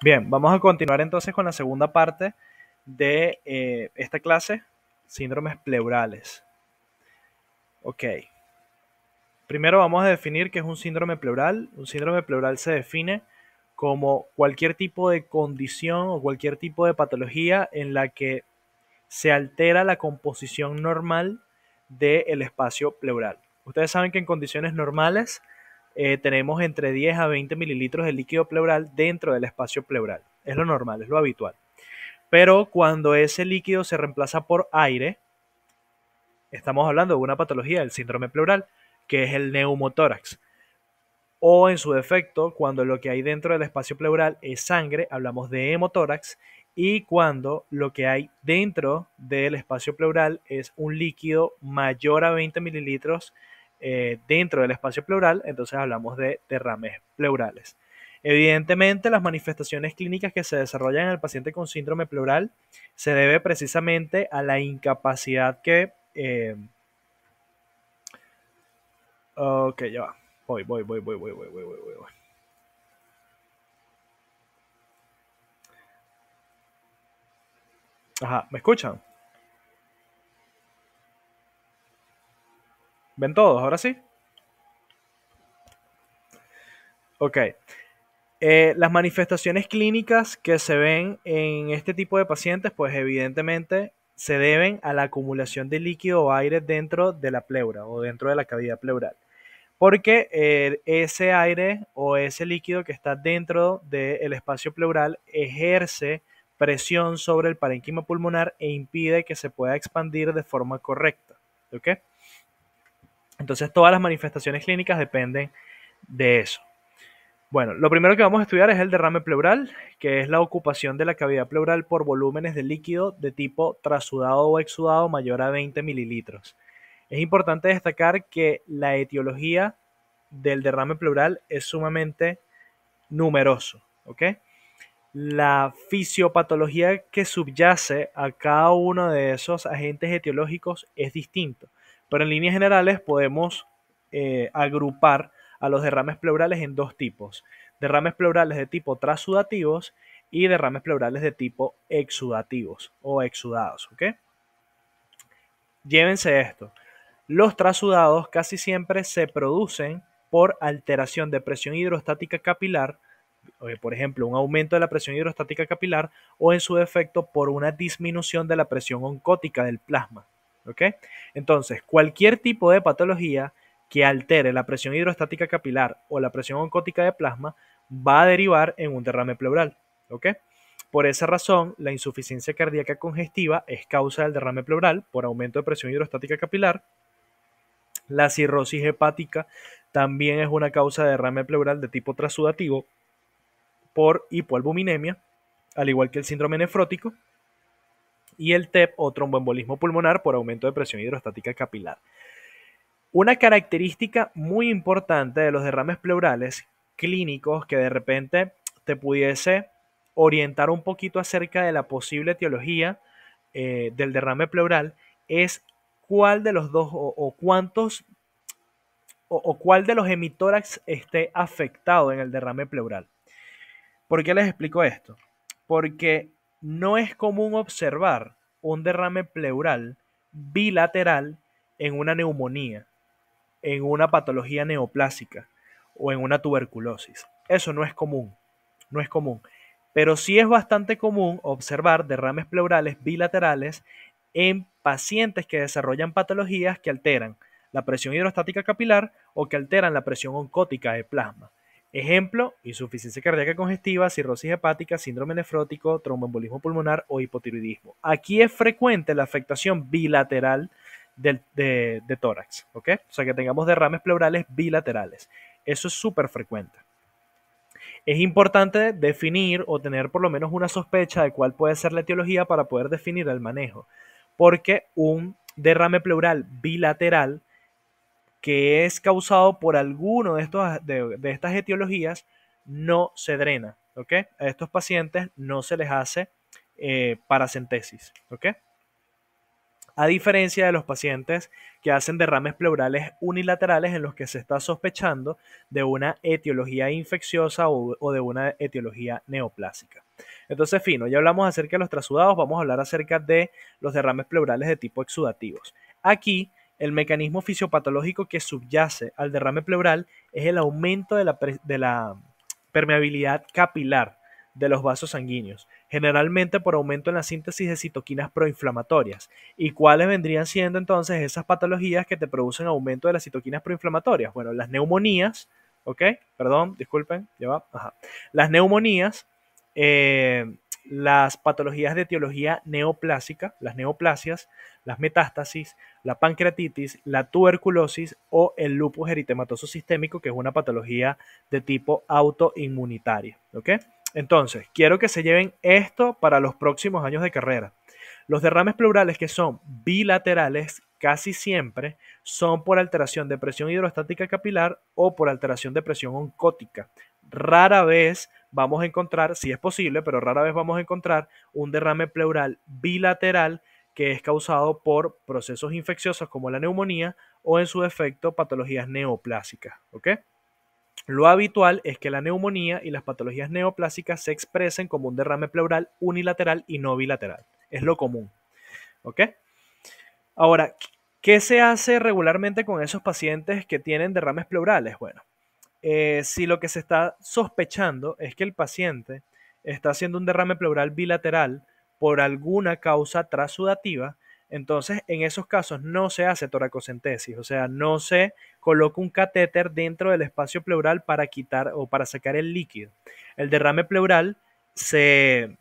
Bien, vamos a continuar entonces con la segunda parte de esta clase, síndromes pleurales. Ok, primero vamos a definir qué es un síndrome pleural. Un síndrome pleural se define como cualquier tipo de condición o cualquier tipo de patología en la que se altera la composición normal del espacio pleural. Ustedes saben que en condiciones normales tenemos entre 10 a 20 mililitros de líquido pleural dentro del espacio pleural. Es lo normal, es lo habitual. Pero cuando ese líquido se reemplaza por aire, estamos hablando de una patología del síndrome pleural, que es el neumotórax. O en su defecto, cuando lo que hay dentro del espacio pleural es sangre, hablamos de hemotórax. Y cuando lo que hay dentro del espacio pleural es un líquido mayor a 20 mililitros dentro del espacio pleural, entonces hablamos de derrames pleurales. Evidentemente, las manifestaciones clínicas que se desarrollan en el paciente con síndrome pleural se debe precisamente a la incapacidad que... ok, ya va. Voy. Ajá, ¿me escuchan? ¿Ven todos? ¿Ahora sí? Ok. Las manifestaciones clínicas que se ven en este tipo de pacientes, pues evidentemente se deben a la acumulación de líquido o aire dentro de la pleura o dentro de la cavidad pleural. Porque ese aire o ese líquido que está dentro del espacio pleural ejerce presión sobre el parénquima pulmonar e impide que se pueda expandir de forma correcta. ¿Ok? Entonces todas las manifestaciones clínicas dependen de eso. Bueno, lo primero que vamos a estudiar es el derrame pleural, que es la ocupación de la cavidad pleural por volúmenes de líquido de tipo trasudado o exudado mayor a 20 mililitros. Es importante destacar que la etiología del derrame pleural es sumamente numeroso, ¿ok? La fisiopatología que subyace a cada uno de esos agentes etiológicos es distinto, pero en líneas generales podemos agrupar a los derrames pleurales en dos tipos: derrames pleurales de tipo transudativos y derrames pleurales de tipo exudativos o exudados, ¿ok? Llévense esto. Los trasudados casi siempre se producen por alteración de presión hidrostática capilar, por ejemplo, un aumento de la presión hidrostática capilar, o en su defecto por una disminución de la presión oncótica del plasma. ¿Ok? Entonces, cualquier tipo de patología que altere la presión hidrostática capilar o la presión oncótica de plasma va a derivar en un derrame pleural. ¿Ok? Por esa razón, la insuficiencia cardíaca congestiva es causa del derrame pleural por aumento de presión hidrostática capilar. La cirrosis hepática también es una causa de derrame pleural de tipo transudativo por hipoalbuminemia, al igual que el síndrome nefrótico, y el TEP o tromboembolismo pulmonar por aumento de presión hidrostática capilar. Una característica muy importante de los derrames pleurales clínicos que de repente te pudiese orientar un poquito acerca de la posible etiología del derrame pleural es cuál de los dos o cuántos o cuál de los hemitórax esté afectado en el derrame pleural. ¿Por qué les explico esto? Porque no es común observar un derrame pleural bilateral en una neumonía, en una patología neoplásica o en una tuberculosis. Eso no es común, no es común. Pero sí es bastante común observar derrames pleurales bilaterales en pacientes que desarrollan patologías que alteran la presión hidrostática capilar o que alteran la presión oncótica de plasma. Ejemplo: insuficiencia cardíaca congestiva, cirrosis hepática, síndrome nefrótico, tromboembolismo pulmonar o hipotiroidismo. Aquí es frecuente la afectación bilateral de tórax, ¿ok? O sea, que tengamos derrames pleurales bilaterales. Eso es súper frecuente. Es importante definir o tener por lo menos una sospecha de cuál puede ser la etiología para poder definir el manejo, porque un derrame pleural bilateral que es causado por alguno de estas etiologías no se drena, ¿ok? A estos pacientes no se les hace paracentesis, ¿ok? a diferencia de los pacientes que hacen derrames pleurales unilaterales en los que se está sospechando de una etiología infecciosa o de una etiología neoplásica. Entonces, fino, ya hablamos acerca de los trasudados, vamos a hablar acerca de los derrames pleurales de tipo exudativos. Aquí, el mecanismo fisiopatológico que subyace al derrame pleural es el aumento de la permeabilidad capilar de los vasos sanguíneos, generalmente por aumento en la síntesis de citoquinas proinflamatorias. ¿Y cuáles vendrían siendo entonces esas patologías que te producen aumento de las citoquinas proinflamatorias? Bueno, las neumonías, ¿ok? Perdón, disculpen, ya va. Ajá. Las neumonías, las patologías de etiología neoplásica, las neoplasias, las metástasis, la pancreatitis, la tuberculosis o el lupus eritematoso sistémico, que es una patología de tipo autoinmunitaria, ¿ok? Entonces, quiero que se lleven esto para los próximos años de carrera. Los derrames pleurales que son bilaterales casi siempre son por alteración de presión hidrostática capilar o por alteración de presión oncótica. Rara vez vamos a encontrar, si es posible, pero rara vez vamos a encontrar un derrame pleural bilateral que es causado por procesos infecciosos como la neumonía o en su defecto patologías neoplásicas. ¿Ok? Lo habitual es que la neumonía y las patologías neoplásicas se expresen como un derrame pleural unilateral y no bilateral. Es lo común. ¿Ok? Ahora, ¿qué se hace regularmente con esos pacientes que tienen derrames pleurales? Bueno, si lo que se está sospechando es que el paciente está haciendo un derrame pleural bilateral por alguna causa trasudativa, entonces en esos casos no se hace toracocentesis, o sea, no se coloca un catéter dentro del espacio pleural para quitar o para sacar el líquido. El derrame pleural se,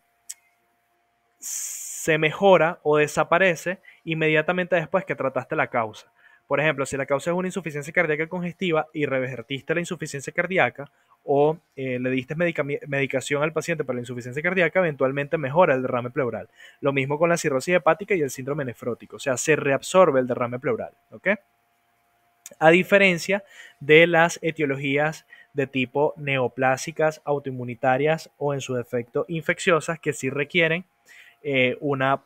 se mejora o desaparece inmediatamente después que trataste la causa. Por ejemplo, si la causa es una insuficiencia cardíaca congestiva y revertiste la insuficiencia cardíaca o le diste medicación al paciente para la insuficiencia cardíaca, eventualmente mejora el derrame pleural. Lo mismo con la cirrosis hepática y el síndrome nefrótico, o sea, se reabsorbe el derrame pleural. ¿Ok? A diferencia de las etiologías de tipo neoplásicas, autoinmunitarias o en su defecto infecciosas que sí requieren una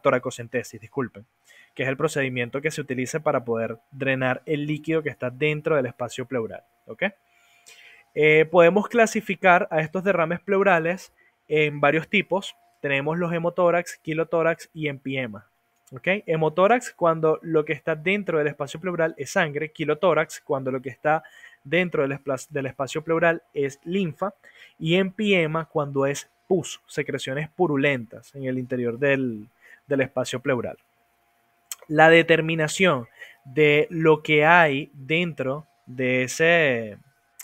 toracocentesis, disculpen, que es el procedimiento que se utiliza para poder drenar el líquido que está dentro del espacio pleural. ¿Ok? Podemos clasificar a estos derrames pleurales en varios tipos. Tenemos los hemotórax, quilotórax y empiema. ¿Ok? Hemotórax cuando lo que está dentro del espacio pleural es sangre, quilotórax cuando lo que está dentro del espacio pleural es linfa y empiema cuando es pus, secreciones purulentas en el interior del espacio pleural. La determinación de lo que hay dentro de ese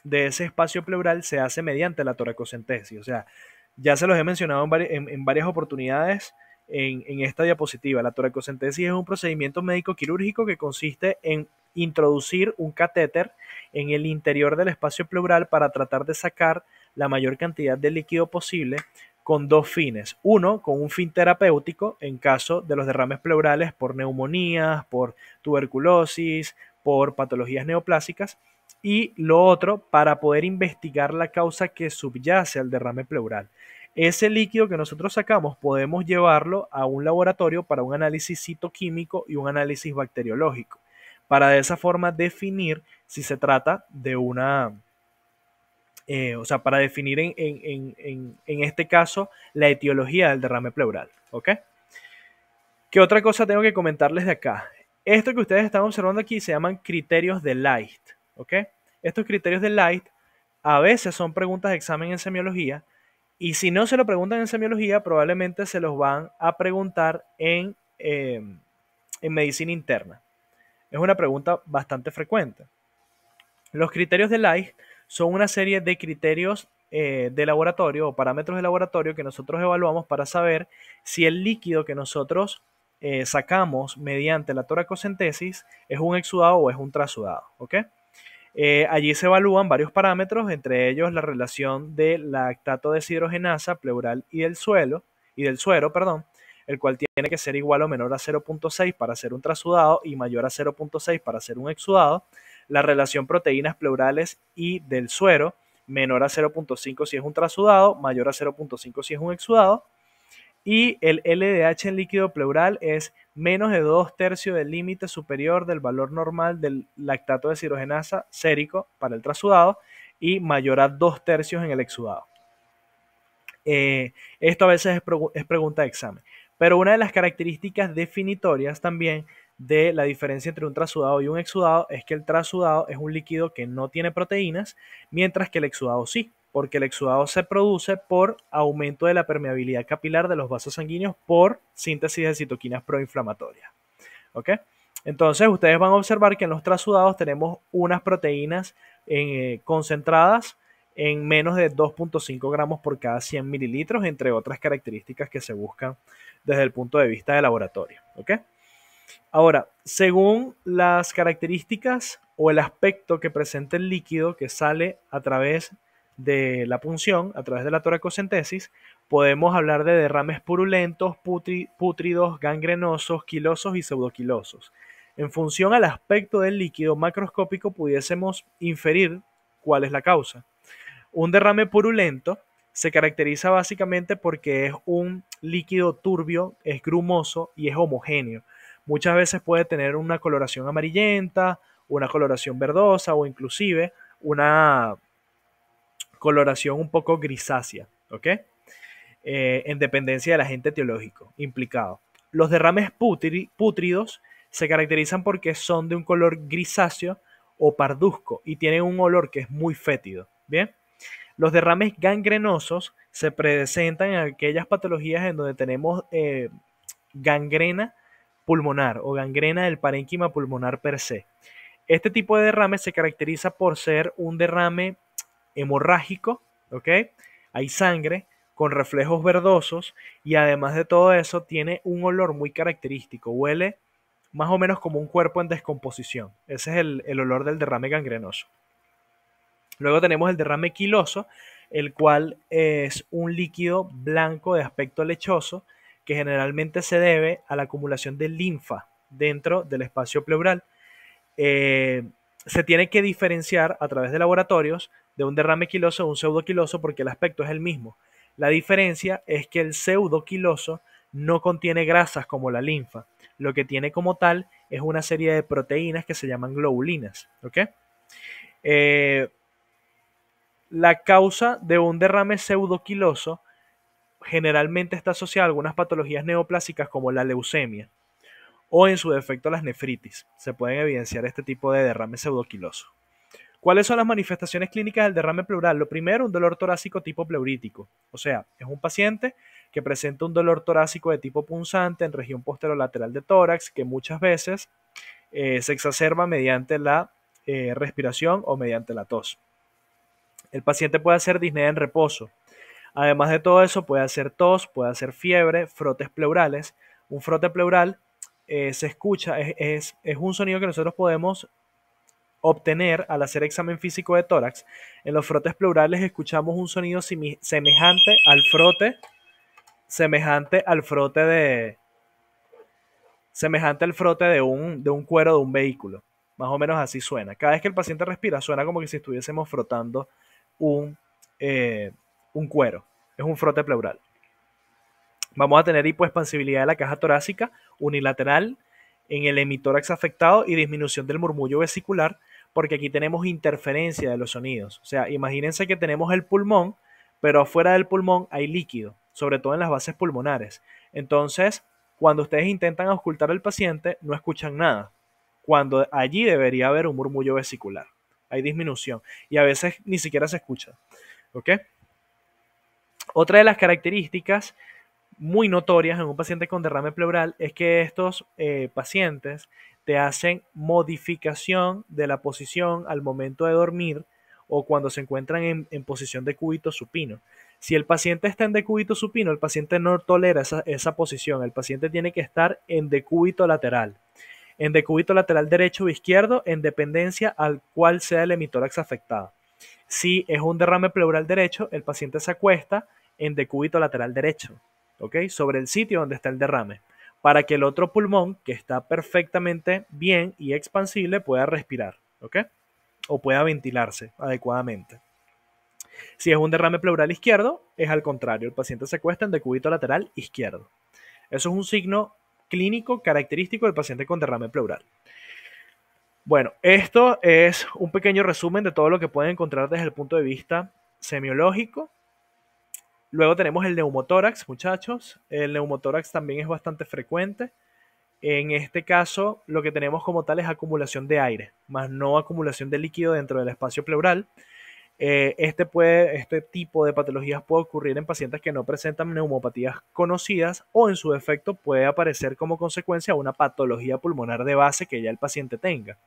espacio pleural se hace mediante la toracocentesis. O sea, ya se los he mencionado en varias oportunidades en esta diapositiva. La toracocentesis es un procedimiento médico quirúrgico que consiste en introducir un catéter en el interior del espacio pleural para tratar de sacar la mayor cantidad de líquido posible con dos fines. Uno, con un fin terapéutico en caso de los derrames pleurales por neumonías, por tuberculosis, por patologías neoplásicas. Y lo otro, para poder investigar la causa que subyace al derrame pleural. Ese líquido que nosotros sacamos podemos llevarlo a un laboratorio para un análisis citoquímico y un análisis bacteriológico, para de esa forma definir si se trata de una, o sea, para definir en este caso la etiología del derrame pleural. ¿Ok? ¿Qué otra cosa tengo que comentarles de acá? Esto que ustedes están observando aquí se llaman criterios de Light. ¿Ok? Estos criterios de Light a veces son preguntas de examen en semiología y si no se lo preguntan en semiología probablemente se los van a preguntar en medicina interna. Es una pregunta bastante frecuente. Los criterios de Light son una serie de criterios de laboratorio o parámetros de laboratorio que nosotros evaluamos para saber si el líquido que nosotros sacamos mediante la toracocentesis es un exudado o es un trasudado. ¿Ok? Allí se evalúan varios parámetros, entre ellos la relación de la lactato deshidrogenasa pleural y del suero, perdón, el cual tiene que ser igual o menor a 0.6 para ser un trasudado y mayor a 0.6 para ser un exudado. La relación proteínas pleurales y del suero, menor a 0.5 si es un trasudado, mayor a 0.5 si es un exudado. Y el LDH en líquido pleural es menos de 2/3 del límite superior del valor normal del lactato de deshidrogenasa sérico para el trasudado y mayor a 2/3 en el exudado. Esto a veces es pregunta de examen. Pero una de las características definitorias también de la diferencia entre un trasudado y un exudado es que el trasudado es un líquido que no tiene proteínas, mientras que el exudado sí, porque el exudado se produce por aumento de la permeabilidad capilar de los vasos sanguíneos por síntesis de citoquinas proinflamatorias. ¿Ok? Entonces ustedes van a observar que en los trasudados tenemos unas proteínas concentradas en menos de 2.5 gramos por cada 100 mililitros, entre otras características que se buscan desde el punto de vista de laboratorio. ¿Ok? Ahora, según las características o el aspecto que presenta el líquido que sale a través de la punción, a través de la toracocentesis, podemos hablar de derrames purulentos, pútridos, gangrenosos, quilosos y pseudoquilosos. En función al aspecto del líquido macroscópico pudiésemos inferir cuál es la causa. Un derrame purulento se caracteriza básicamente porque es un líquido turbio, es grumoso y es homogéneo. Muchas veces puede tener una coloración amarillenta, una coloración verdosa o inclusive una coloración un poco grisácea, ¿ok? En dependencia del agente etiológico implicado. Los derrames pútridos se caracterizan porque son de un color grisáceo o parduzco y tienen un olor que es muy fétido, ¿bien? Los derrames gangrenosos se presentan en aquellas patologías en donde tenemos gangrena pulmonar o gangrena del parénquima pulmonar per se. Este tipo de derrame se caracteriza por ser un derrame hemorrágico, ¿ok? Hay sangre con reflejos verdosos y además de todo eso tiene un olor muy característico, huele más o menos como un cuerpo en descomposición. Ese es el olor del derrame gangrenoso. Luego tenemos el derrame quiloso, el cual es un líquido blanco de aspecto lechoso que generalmente se debe a la acumulación de linfa dentro del espacio pleural. Eh, Se tiene que diferenciar a través de laboratorios de un derrame quiloso a un pseudoquiloso porque el aspecto es el mismo. La diferencia es que el pseudoquiloso no contiene grasas como la linfa. Lo que tiene como tal es una serie de proteínas que se llaman globulinas. ¿Ok? Eh, la causa de un derrame pseudoquiloso generalmente está asociada a algunas patologías neoplásicas como la leucemia o en su defecto las nefritis. Se pueden evidenciar este tipo de derrame pseudoquiloso. ¿Cuáles son las manifestaciones clínicas del derrame pleural? Lo primero, un dolor torácico tipo pleurítico. O sea, es un paciente que presenta un dolor torácico de tipo punzante en región posterolateral de tórax que muchas veces se exacerba mediante la respiración o mediante la tos. El paciente puede hacer disnea en reposo. Además de todo eso, puede hacer tos, puede hacer fiebre, frotes pleurales. Un frote pleural se escucha, es un sonido que nosotros podemos obtener al hacer examen físico de tórax. En los frotes pleurales escuchamos un sonido semejante al frote de un cuero de un vehículo. Más o menos así suena. Cada vez que el paciente respira suena como que si estuviésemos frotando un, eh, un cuero. Es un frote pleural. Vamos a tener hipoexpansibilidad de la caja torácica unilateral en el hemitórax afectado y disminución del murmullo vesicular, porque aquí tenemos interferencia de los sonidos. O sea, imagínense que tenemos el pulmón, pero afuera del pulmón hay líquido, sobre todo en las bases pulmonares. Entonces, cuando ustedes intentan auscultar al paciente, no escuchan nada, cuando allí debería haber un murmullo vesicular. Hay disminución y a veces ni siquiera se escucha. ¿Ok? Otra de las características muy notorias en un paciente con derrame pleural es que estos pacientes te hacen modificación de la posición al momento de dormir o cuando se encuentran en posición de cúbito supino. Si el paciente está en decúbito supino, el paciente no tolera esa posición. El paciente tiene que estar en decúbito lateral. En decúbito lateral derecho o izquierdo, en dependencia al cual sea el hemitórax afectado. Si es un derrame pleural derecho, el paciente se acuesta en decúbito lateral derecho, ¿ok? Sobre el sitio donde está el derrame, para que el otro pulmón, que está perfectamente bien y expansible, pueda respirar, ¿ok? O pueda ventilarse adecuadamente. Si es un derrame pleural izquierdo, es al contrario, el paciente se acuesta en decúbito lateral izquierdo. Eso es un signo clínico característico del paciente con derrame pleural. Bueno, esto es un pequeño resumen de todo lo que pueden encontrar desde el punto de vista semiológico. Luego tenemos el neumotórax, muchachos. El neumotórax también es bastante frecuente. En este caso, lo que tenemos como tal es acumulación de aire, más no acumulación de líquido dentro del espacio pleural. Este tipo de patologías puede ocurrir en pacientes que no presentan neumopatías conocidas o en su defecto puede aparecer como consecuencia de una patología pulmonar de base que ya el paciente tenga.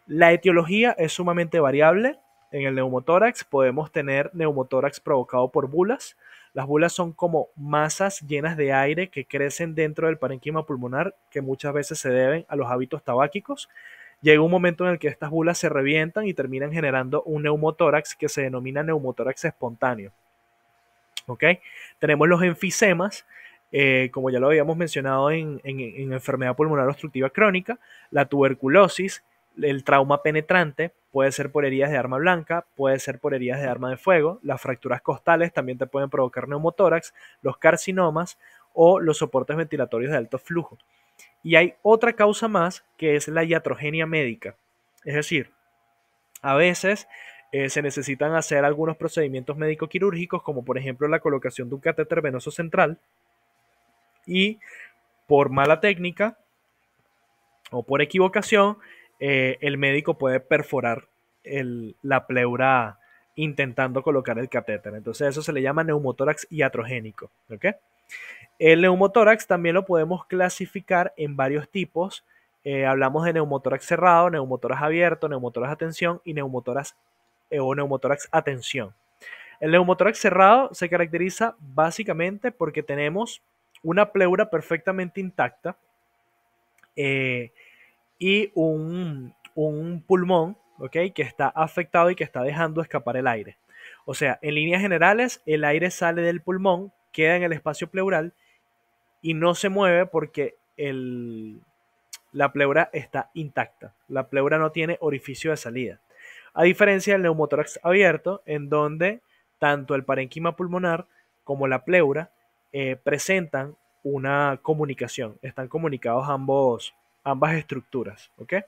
La etiología es sumamente variable. En el neumotórax podemos tener neumotórax provocado por bulas. Las bulas son como masas llenas de aire que crecen dentro del parénquima pulmonar, que muchas veces se deben a los hábitos tabáquicos. Llega un momento en el que estas bulas se revientan y terminan generando un neumotórax que se denomina neumotórax espontáneo. ¿Ok? Tenemos los enfisemas, como ya lo habíamos mencionado en enfermedad pulmonar obstructiva crónica, la tuberculosis, el trauma penetrante, puede ser por heridas de arma blanca, puede ser por heridas de arma de fuego, las fracturas costales también te pueden provocar neumotórax, los carcinomas o los soportes ventilatorios de alto flujo. Y hay otra causa más que es la iatrogenia médica, es decir, a veces se necesitan hacer algunos procedimientos médico-quirúrgicos, como por ejemplo la colocación de un catéter venoso central, y por mala técnica o por equivocación, el médico puede perforar la pleura intentando colocar el catéter. Entonces eso se le llama neumotórax iatrogénico. ¿Okay? El neumotórax también lo podemos clasificar en varios tipos. Hablamos de neumotórax cerrado, neumotórax abierto, neumotórax a tensión y neumotórax o neumotórax a tensión. El neumotórax cerrado se caracteriza básicamente porque tenemos una pleura perfectamente intacta y un pulmón, ¿okay? Que está afectado y que está dejando escapar el aire. O sea, en líneas generales, el aire sale del pulmón, queda en el espacio pleural y no se mueve porque la pleura está intacta. La pleura no tiene orificio de salida. A diferencia del neumotórax abierto, en donde tanto el parénquima pulmonar como la pleura presentan una comunicación. Están comunicados ambas estructuras. ¿Okay?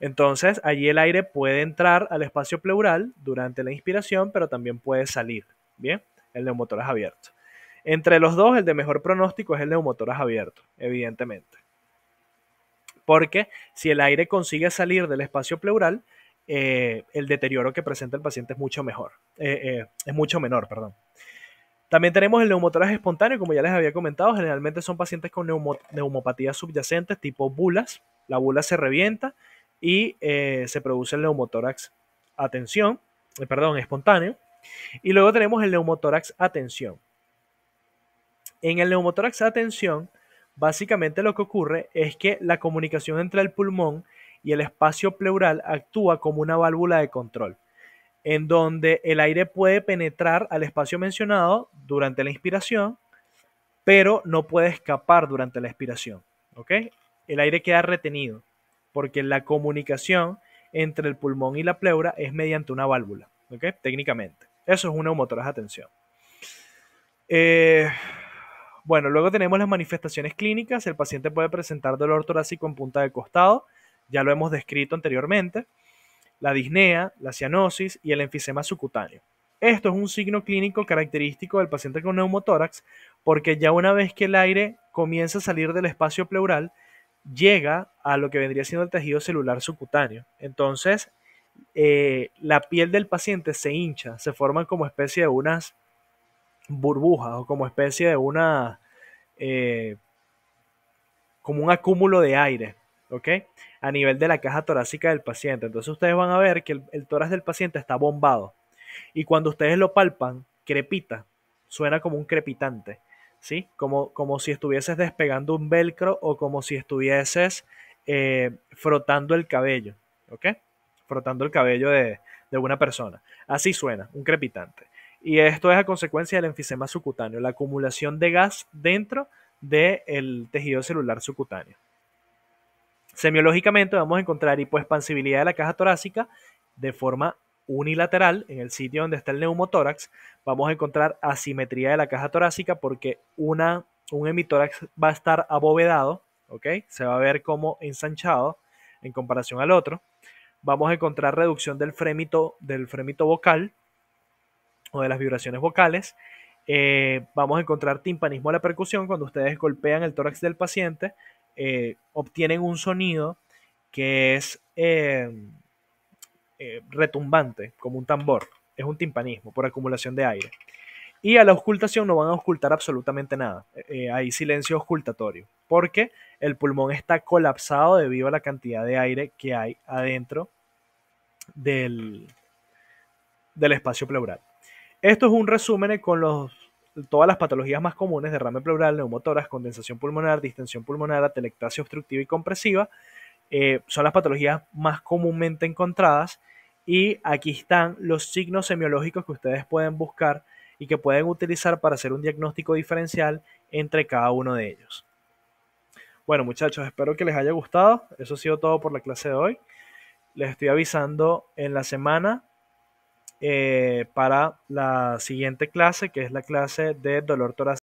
Entonces, allí el aire puede entrar al espacio pleural durante la inspiración, pero también puede salir. Bien, el neumotórax abierto. Entre los dos, el de mejor pronóstico es el neumotórax abierto, evidentemente. Porque si el aire consigue salir del espacio pleural, el deterioro que presenta el paciente es mucho menor. Perdón. También tenemos el neumotórax espontáneo, como ya les había comentado, generalmente son pacientes con neumopatías subyacentes tipo bulas. La bula se revienta y se produce el neumotórax espontáneo. Y luego tenemos el neumotórax a tensión. En el neumotórax a tensión, básicamente lo que ocurre es que la comunicación entre el pulmón y el espacio pleural actúa como una válvula de control, en donde el aire puede penetrar al espacio mencionado durante la inspiración, pero no puede escapar durante la expiración. ¿Ok? El aire queda retenido, porque la comunicación entre el pulmón y la pleura es mediante una válvula. ¿Ok? Técnicamente. Eso es un neumotórax a tensión. Bueno, luego tenemos las manifestaciones clínicas. El paciente puede presentar dolor torácico en punta de costado, ya lo hemos descrito anteriormente, la disnea, la cianosis y el enfisema subcutáneo. Esto es un signo clínico característico del paciente con neumotórax porque ya una vez que el aire comienza a salir del espacio pleural, llega a lo que vendría siendo el tejido celular subcutáneo. Entonces, la piel del paciente se hincha, se forman como especie de unas burbujas o como especie de como un acúmulo de aire, ¿ok? A nivel de la caja torácica del paciente. Entonces ustedes van a ver que el tórax del paciente está bombado y cuando ustedes lo palpan, crepita, suena como un crepitante, ¿sí? Como si estuvieses despegando un velcro o como si estuvieses frotando el cabello, ¿ok? Frotando el cabello de una persona. Así suena, un crepitante. Y esto es a consecuencia del enfisema subcutáneo, la acumulación de gas dentro del tejido celular subcutáneo. Semiológicamente vamos a encontrar hipoexpansibilidad de la caja torácica de forma unilateral en el sitio donde está el neumotórax. Vamos a encontrar asimetría de la caja torácica porque un hemitórax va a estar abovedado, ¿ok? Se va a ver como ensanchado en comparación al otro. Vamos a encontrar reducción del frémito vocal o de las vibraciones vocales. Vamos a encontrar timpanismo a la percusión. Cuando ustedes golpean el tórax del paciente, obtienen un sonido que es retumbante, como un tambor. Es un timpanismo por acumulación de aire. Y a la auscultación no van a auscultar absolutamente nada. Hay silencio auscultatorio, porque el pulmón está colapsado debido a la cantidad de aire que hay adentro del, del espacio pleural. Esto es un resumen con todas las patologías más comunes: derrame pleural, neumotórax, condensación pulmonar, distensión pulmonar, atelectasia obstructiva y compresiva. Son las patologías más comúnmente encontradas, y aquí están los signos semiológicos que ustedes pueden buscar y que pueden utilizar para hacer un diagnóstico diferencial entre cada uno de ellos. Bueno, muchachos, espero que les haya gustado. Eso ha sido todo por la clase de hoy. Les estoy avisando en la semana para la siguiente clase, que es la clase de dolor torácico